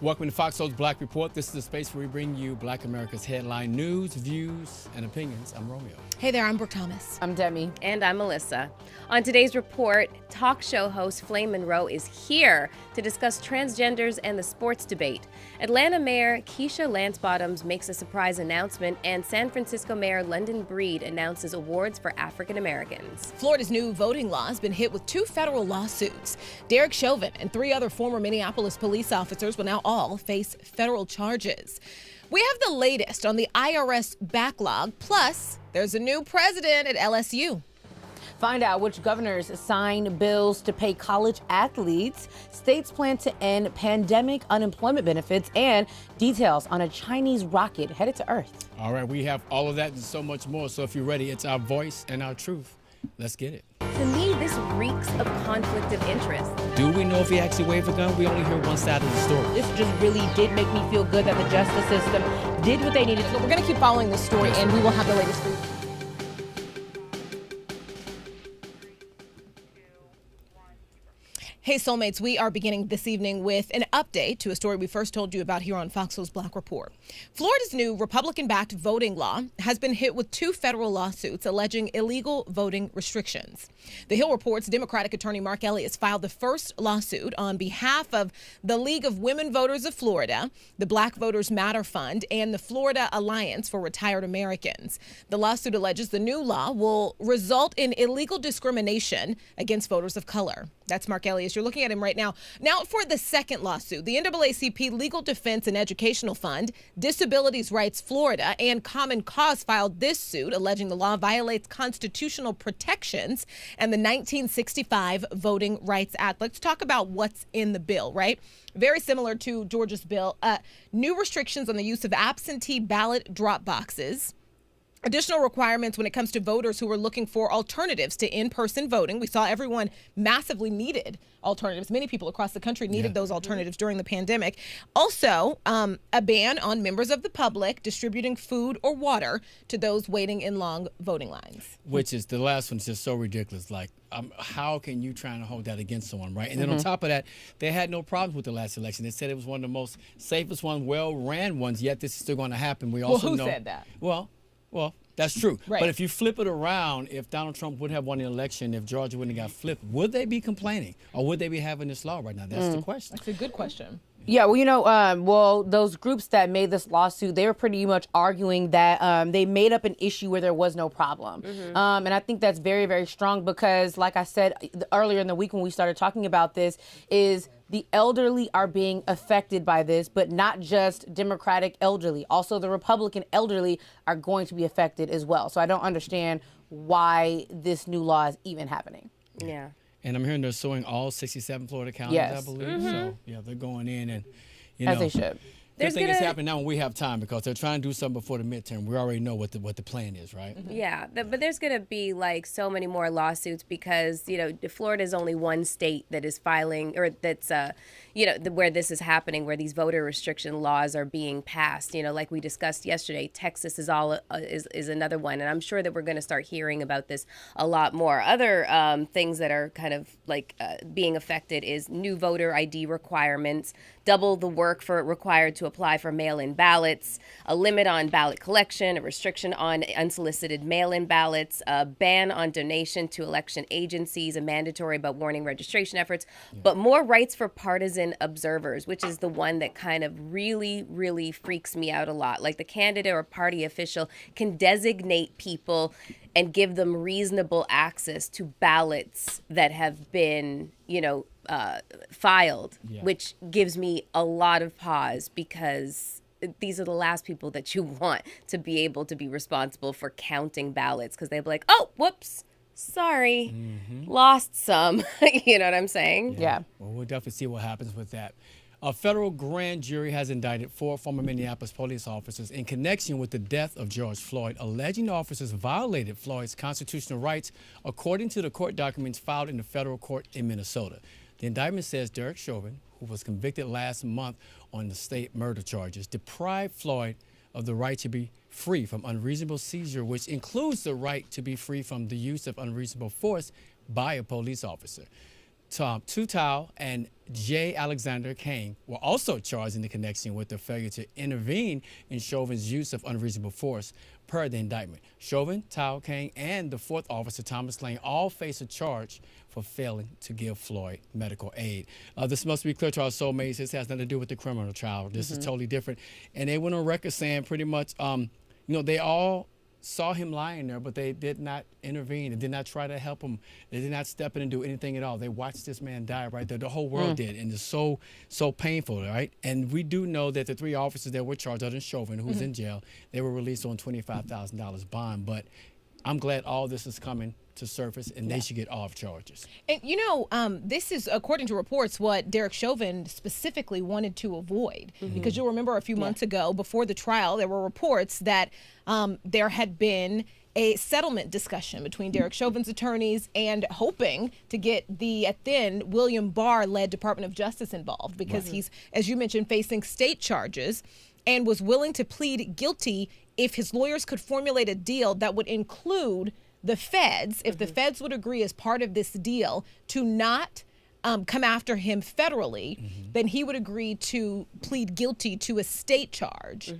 Welcome to FOXSOUL's Black Report. This is the space where we bring you Black America's headline news, views, and opinions. I'm Romeo. Hey there, I'm Brooke Thomas. I'm Demi. And I'm Melissa. On today's report, talk show host Flame Monroe is here to discuss transgenders and the sports debate. Atlanta Mayor Keisha Lance Bottoms makes a surprise announcement, and San Francisco Mayor London Breed announces awards for African Americans. Florida's new voting law has been hit with 2 federal lawsuits. Derek Chauvin and 3 other former Minneapolis police officers will now all face federal charges. We have the latest on the IRS backlog, plus there's a new president at LSU. Find out which governors sign bills to pay college athletes, states plan to end pandemic unemployment benefits, and details on a Chinese rocket headed to Earth. All right, we have all of that and so much more. So if you're ready, it's our voice and our truth. Let's get it. To me, this reeks of conflict of interest. Do we know if he actually waved a gun? We only hear one side of the story. This just really did make me feel good that the justice system did what they needed to. We're going to keep following this story, and we will have the latest for you. Hey, Soulmates, we are beginning this evening with an update to a story we first told you about here on FOXSOUL's Black Report. Florida's new Republican-backed voting law has been hit with 2 federal lawsuits alleging illegal voting restrictions. The Hill reports Democratic attorney Mark Elias filed the first lawsuit on behalf of the League of Women Voters of Florida, the Black Voters Matter Fund, and the Florida Alliance for Retired Americans. The lawsuit alleges the new law will result in illegal discrimination against voters of color. That's Mark Elias. You're looking at him right now. Now for the second lawsuit, the NAACP Legal Defense and Educational Fund, Disabilities Rights Florida, and Common Cause filed this suit alleging the law violates constitutional protections and the 1965 Voting Rights Act. Let's talk about what's in the bill, right? Very similar to Georgia's bill. New restrictions on the use of absentee ballot drop boxes. Additional requirements when it comes to voters who are looking for alternatives to in-person voting. We saw everyone massively needed alternatives. Many people across the country needed those alternatives during the pandemic. Also, a ban on members of the public distributing food or water to those waiting in long voting lines. Which is, the last one's just so ridiculous. Like, how can you try to hold that against someone, right? And then on top of that, they had no problems with the last election. They said it was one of the most safest ones, well-ran ones, yet this is still going to happen. We also know. Who said that? Well, that's true. Right. But if you flip it around, if Donald Trump would have won the election, if Georgia wouldn't have got flipped, would they be complaining? Or would they be having this law right now? That's the question. That's a good question. Yeah, well, you know, those groups that made this lawsuit, they were pretty much arguing that they made up an issue where there was no problem. And I think that's very, very strong because, like I said earlier in the week when we started talking about this, is the elderly are being affected by this, but not just Democratic elderly. Also, the Republican elderly are going to be affected as well. So I don't understand why this new law is even happening. Yeah. And I'm hearing they're suing all 67 Florida counties, I believe. So, yeah, they're going in and, you know. As they should. Good thing it's happening now when we have time because they're trying to do something before the midterm. We already know what the plan is, right? Yeah, but there's going to be like so many more lawsuits because, you know, Florida is only one state that is filing or that's, you know, where this is happening, where these voter restriction laws are being passed. You know, like we discussed yesterday, Texas is another one. And I'm sure that we're going to start hearing about this a lot more. Other things that are kind of like being affected is new voter ID requirements, double the work required to apply for mail-in ballots, a limit on ballot collection, a restriction on unsolicited mail-in ballots, a ban on donation to election agencies, a mandatory but warning registration efforts, but more rights for partisan observers, which is the one that kind of really, really freaks me out a lot. Like the candidate or party official can designate people and give them reasonable access to ballots that have been, you know, filed, which gives me a lot of pause because these are the last people that you want to be able to be responsible for counting ballots because they'll be like, oh, whoops, sorry, lost some. You know what I'm saying? Yeah. Well, we'll definitely see what happens with that. A federal grand jury has indicted 4 former Minneapolis police officers in connection with the death of George Floyd, alleging the officers violated Floyd's constitutional rights, according to the court documents filed in the federal court in Minnesota. The indictment says Derek Chauvin, who was convicted last month on the state murder charges, deprived Floyd of the right to be free from unreasonable seizure, which includes the right to be free from the use of unreasonable force by a police officer. Tutal and J. Alexander Kane were also charged in the connection with the failure to intervene in Chauvin's use of unreasonable force per the indictment. Chauvin, Tao Kane, and the fourth officer, Thomas Lane, all face a charge for failing to give Floyd medical aid. This must be clear to our soulmates. This has nothing to do with the criminal trial. This is totally different. And they went on record saying pretty much, they all saw him lying there, but they did not intervene. They did not try to help him. They did not step in and do anything at all. They watched this man die right there. The whole world did, and it's so painful, right? And we do know that the three officers that were charged, other than Chauvin, who's in jail, they were released on $25,000 bond. But I'm glad all this is coming to surface, and they should get off charges. And this is, according to reports, what Derek Chauvin specifically wanted to avoid. Because you'll remember a few months ago, before the trial, there were reports that there had been a settlement discussion between Derek Chauvin's attorneys and hoping to get the, at then, William Barr-led Department of Justice involved, because he's, as you mentioned, facing state charges and was willing to plead guilty if his lawyers could formulate a deal that would include the feds, if the feds would agree as part of this deal to not come after him federally, then he would agree to plead guilty to a state charge.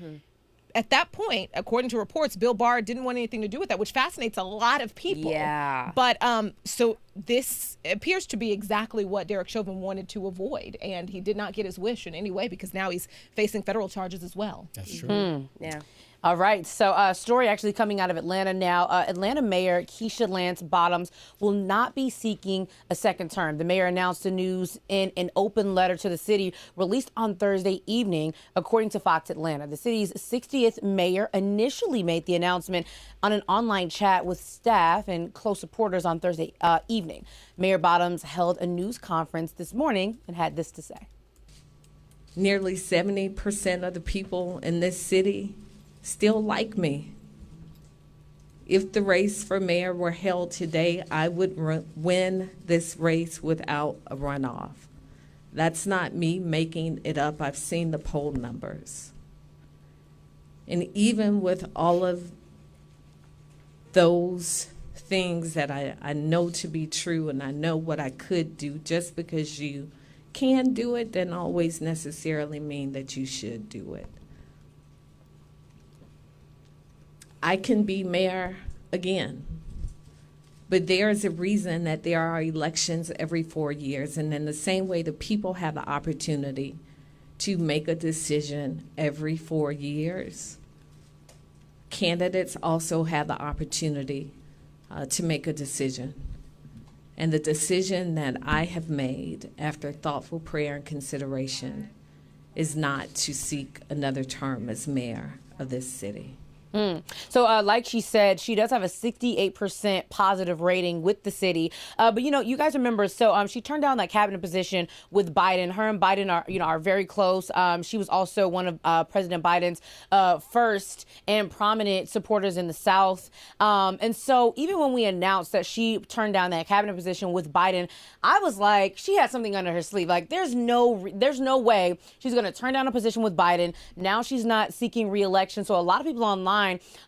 At that point, according to reports, Bill Barr didn't want anything to do with that, which fascinates a lot of people. Yeah. But so this appears to be exactly what Derek Chauvin wanted to avoid, and he did not get his wish in any way, because now he's facing federal charges as well. That's true. Yeah. All right, so a story actually coming out of Atlanta now. Atlanta Mayor Keisha Lance Bottoms will not be seeking a second term. The mayor announced the news in an open letter to the city released on Thursday evening, according to Fox Atlanta. The city's 60th mayor initially made the announcement on an online chat with staff and close supporters on Thursday evening. Mayor Bottoms held a news conference this morning and had this to say. Nearly 70% of the people in this city still like me. If the race for mayor were held today, I would win this race without a runoff. That's not me making it up. I've seen the poll numbers. And even with all of those things that I know to be true, and I know what I could do, just because you can do it doesn't always necessarily mean that you should do it. I can be mayor again, but there's a reason that there are elections every 4 years, and in the same way the people have the opportunity to make a decision every 4 years, candidates also have the opportunity to make a decision. And the decision that I have made after thoughtful prayer and consideration is not to seek another term as mayor of this city. So like she said, she does have a 68% positive rating with the city. But, you guys remember, so she turned down that cabinet position with Biden. Her and Biden are very close. She was also one of President Biden's first and prominent supporters in the South. And so even when we announced that she turned down that cabinet position with Biden, I was like, she had something under her sleeve. Like, there's no way she's going to turn down a position with Biden. Now she's not seeking re-election. So a lot of people online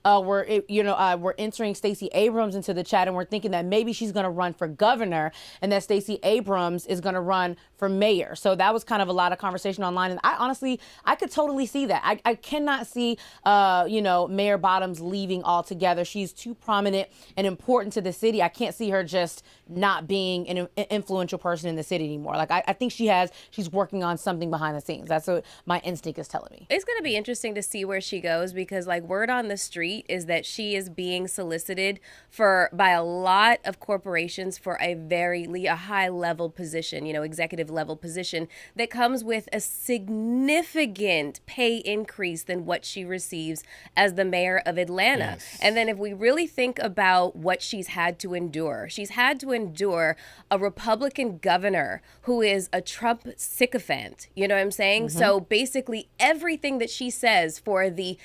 we're entering Stacey Abrams into the chat, and we're thinking that maybe she's going to run for governor and that Stacey Abrams is going to run for mayor. So that was kind of a lot of conversation online. And I could totally see that. I cannot see, Mayor Bottoms leaving altogether. She's too prominent and important to the city. I can't see her just not being an influential person in the city anymore. Like, I think she's working on something behind the scenes. That's what my instinct is telling me. It's going to be interesting to see where she goes, because word on the street is that she is being solicited by a lot of corporations for a high level position, executive level position that comes with a significant pay increase than what she receives as the mayor of Atlanta. Yes. And then if we really think about what she's had to endure a Republican governor who is a Trump sycophant. You know what I'm saying? Mm-hmm. So basically everything that she says for the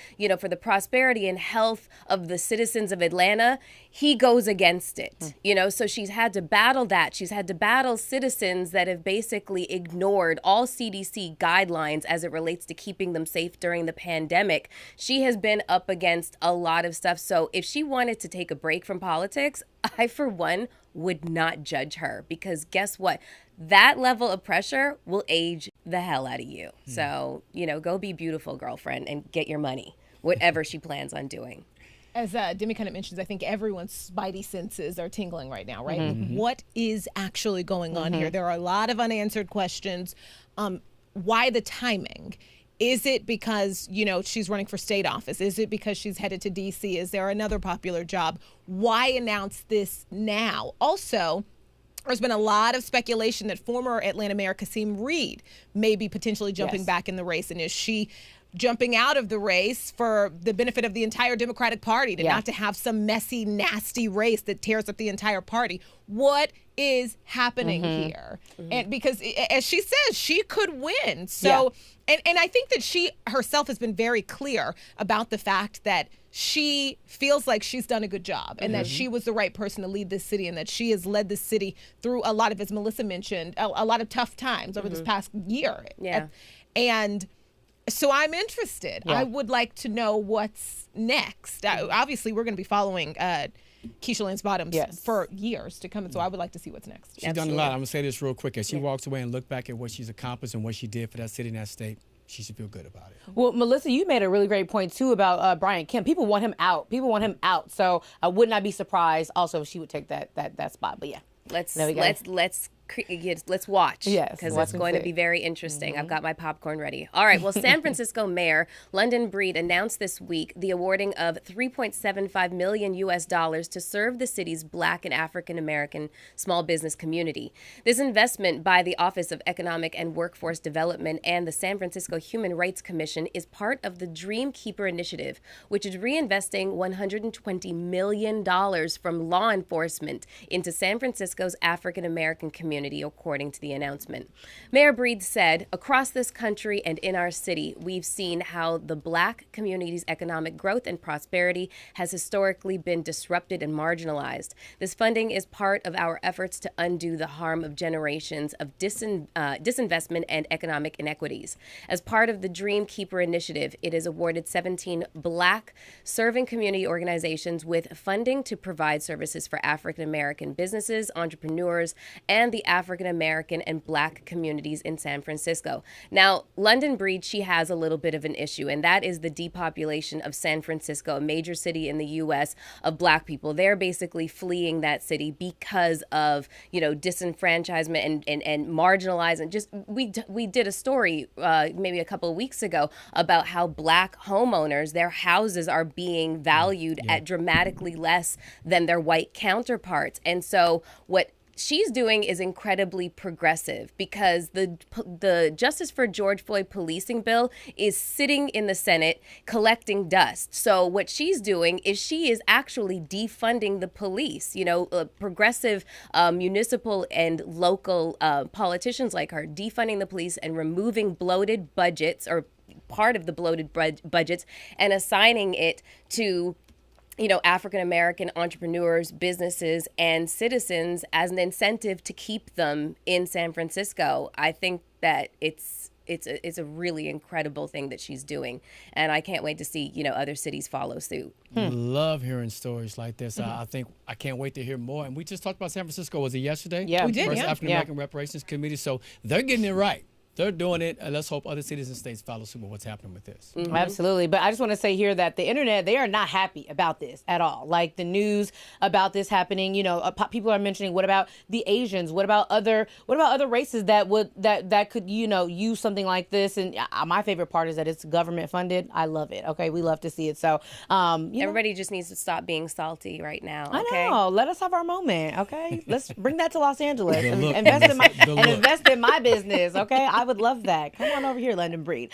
prosperity and health of the citizens of Atlanta, he goes against it. So she's had to battle that. She's had to battle citizens that have basically ignored all CDC guidelines as it relates to keeping them safe during the pandemic. She has been up against a lot of stuff. So if she wanted to take a break from politics, I, for one, would not judge her, because guess what? that level of pressure will age the hell out of you. So, go be beautiful, girlfriend, and get your money, whatever she plans on doing. As Demi kind of mentions, I think everyone's spidey senses are tingling right now, right? What is actually going on here? There are a lot of unanswered questions. Why the timing? Is it because, she's running for state office? Is it because she's headed to D.C.? Is there another popular job? Why announce this now? Also, there's been a lot of speculation that former Atlanta Mayor Kasim Reed may be potentially jumping back in the race. And is she jumping out of the race for the benefit of the entire Democratic Party, to not to have some messy, nasty race that tears up the entire party? What is happening here? And because, as she says, she could win. So, and I think that she herself has been very clear about the fact that she feels like she's done a good job and that she was the right person to lead this city, and that she has led the city through a lot of, as Melissa mentioned, a lot of tough times over this past year. And so I'm interested. I would like to know what's next. Obviously, we're going to be following Keisha Lance Bottoms for years to come, and so I would like to see what's next. She's done a lot. I'm going to say this real quick. As she walks away and look back at what she's accomplished and what she did for that city and that state, she should feel good about it. Well, Melissa, you made a really great point, too, about Brian Kemp. People want him out. So I would not be surprised also if she would take that spot. But let's watch, because it's going to be very interesting. I've got my popcorn ready. All right, well, San Francisco Mayor London Breed announced this week the awarding of $3.75 million to serve the city's Black and African American small business community. This investment by the Office of Economic and Workforce Development and the San Francisco Human Rights Commission is part of the Dream Keeper initiative, which is reinvesting $120 million from law enforcement into San Francisco's African American community, according to the announcement. Mayor Breed said, "Across this country and in our city, we've seen how the Black community's economic growth and prosperity has historically been disrupted and marginalized. This funding is part of our efforts to undo the harm of generations of disinvestment and economic inequities. As part of the Dream Keeper initiative, it has awarded 17 Black serving community organizations with funding to provide services for African American businesses, entrepreneurs, and the African American and Black communities in San Francisco." Now, London Breed, she has a little bit of an issue, and that is the depopulation of San Francisco, a major city in the U.S. of Black people. They're basically fleeing that city because of, disenfranchisement and marginalized. And just we did a story maybe a couple of weeks ago about how Black homeowners, their houses are being valued at dramatically less than their white counterparts. And so what she's doing is incredibly progressive, because the Justice for George Floyd policing bill is sitting in the Senate collecting dust. So what she's doing is she is actually defunding the police. Progressive municipal and local politicians like her defunding the police and removing bloated budgets, or part of the bloated budgets, and assigning it to African American entrepreneurs, businesses, and citizens as an incentive to keep them in San Francisco. I think that it's a really incredible thing that she's doing, and I can't wait to see other cities follow suit. Love hearing stories like this. I can't wait to hear more. And we just talked about San Francisco. Was it yesterday? Yeah, we did. First African American Reparations Committee. So they're getting it right. They're doing it, and let's hope other cities and states follow suit with what's happening with this. Absolutely. But I just want to say here that the internet, they are not happy about this at all. Like the news about this happening, people are mentioning, what about the Asians? What about other races that could, use something like this? And my favorite part is that it's government funded. I love it. Okay. We love to see it. So, everybody just needs to stop being salty right now. Okay? I know. Let us have our moment. Okay. Let's bring that to Los Angeles and invest in my business. Okay. I would love that. Come on over here, London Breed.